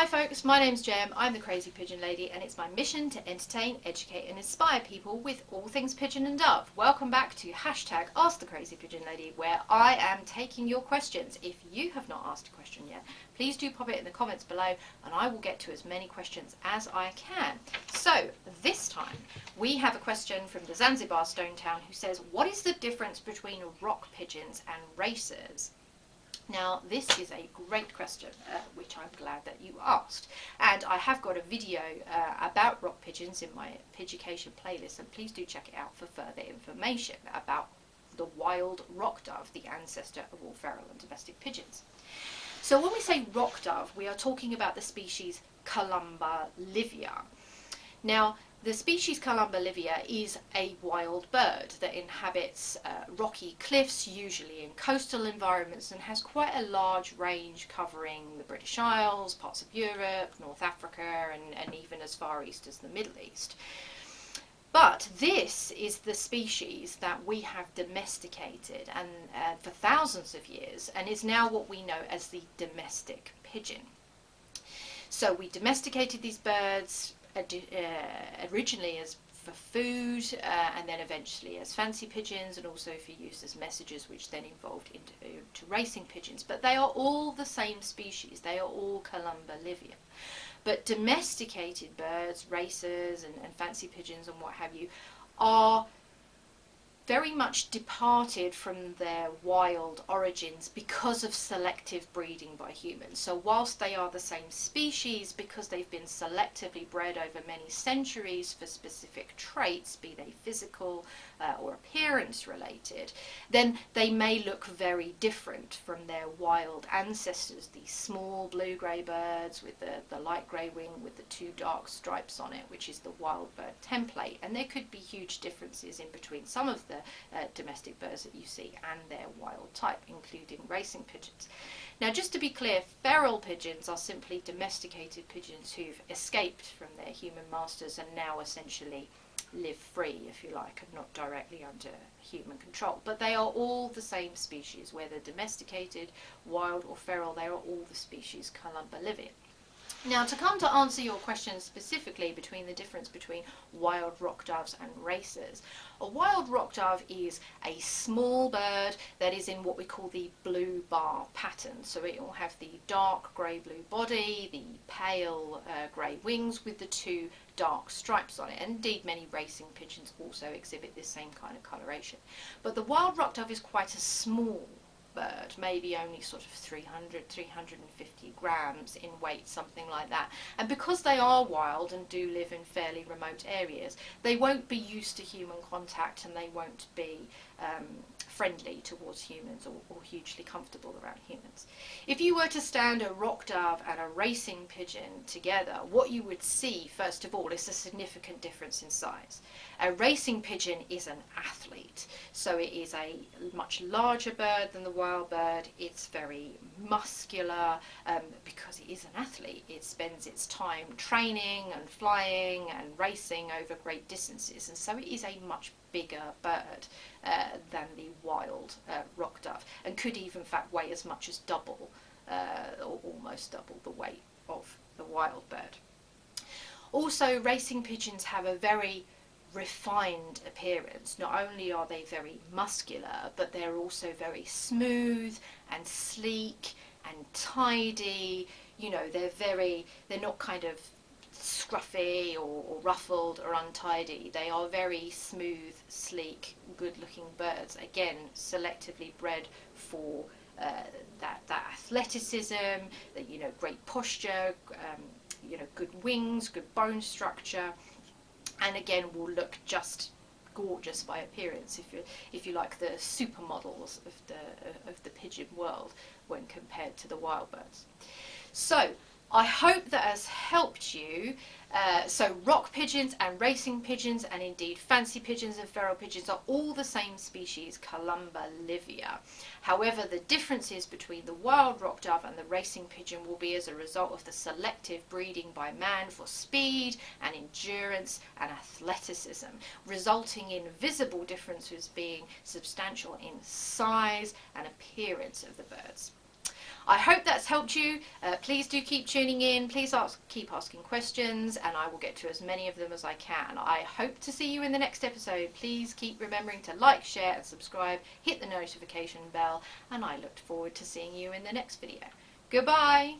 Hi folks, my name's Jem, I'm the Crazy Pigeon Lady, and it's my mission to entertain, educate and inspire people with all things pigeon and dove. Welcome back to hashtag Ask the Crazy Pigeon Lady, where I am taking your questions. If you have not asked a question yet, please do pop it in the comments below and I will get to as many questions as I can. So this time we have a question from the Zanzibar Stone Town who says, what is the difference between rock pigeons and racers? Now this is a great question, which I'm glad that you asked, and I have got a video about rock pigeons in my Pigeon playlist, and please do check it out for further information about the wild rock dove, the ancestor of all feral and domestic pigeons. So when we say rock dove, we are talking about the species Columba livia. Now, the species Columba livia is a wild bird that inhabits rocky cliffs, usually in coastal environments, and has quite a large range covering the British Isles, parts of Europe, North Africa, and even as far east as the Middle East. But this is the species that we have domesticated and for thousands of years, and is now what we know as the domestic pigeon. So we domesticated these birds originally as for food, and then eventually as fancy pigeons, and also for use as messengers, which then evolved into racing pigeons. But they are all the same species. They are all Columba livia. But domesticated birds, racers and fancy pigeons and what have you, are very much departed from their wild origins because of selective breeding by humans. So whilst they are the same species, because they've been selectively bred over many centuries for specific traits, be they physical or appearance related, then they may look very different from their wild ancestors, these small blue-grey birds with the light grey wing with the two dark stripes on it, which is the wild bird template. And there could be huge differences in between some of the domestic birds that you see and their wild type, including racing pigeons. Now, just to be clear, feral pigeons are simply domesticated pigeons who've escaped from their human masters and now essentially live free, if you like, and not directly under human control. But they are all the same species, whether domesticated, wild or feral. They are all the species Columba livia. Now, to come to answer your question specifically between the difference between wild rock doves and racers, a wild rock dove is a small bird that is in what we call the blue bar pattern. So it will have the dark grey-blue body, the pale grey wings with the two dark stripes on it. And indeed, many racing pigeons also exhibit this same kind of coloration. But the wild rock dove is quite a small bird, maybe only sort of 300, 350 grams in weight, something like that. And because they are wild and do live in fairly remote areas, they won't be used to human contact, and they won't be friendly towards humans or hugely comfortable around humans. If you were to stand a rock dove and a racing pigeon together, what you would see, first of all, is a significant difference in size. A racing pigeon is an athlete, so it is a much larger bird than the wild bird. It's very muscular because it is an athlete. It spends its time training and flying and racing over great distances, and so it is a much bigger bird than the wild rock dove, and could even in fact weigh as much as double or almost double the weight of the wild bird. Also, racing pigeons have a very refined appearance. Not only are they very muscular, but they're also very smooth and sleek and tidy. You know, they're not kind of scruffy or ruffled or untidy. They are very smooth, sleek, good-looking birds. Again, selectively bred for that athleticism, that great posture, good wings, good bone structure, and again will look just gorgeous by appearance, if you like, the supermodels of the pigeon world when compared to the wild birds. So I hope that has helped you. So rock pigeons and racing pigeons, and indeed fancy pigeons and feral pigeons, are all the same species, Columba livia. However, the differences between the wild rock dove and the racing pigeon will be as a result of the selective breeding by man for speed and endurance and athleticism, resulting in visible differences being substantial in size and appearance of the birds. I hope that's helped you. Please do keep tuning in. Please keep asking questions, and I will get to as many of them as I can. I hope to see you in the next episode. Please keep remembering to like, share and subscribe. Hit the notification bell, and I look forward to seeing you in the next video. Goodbye.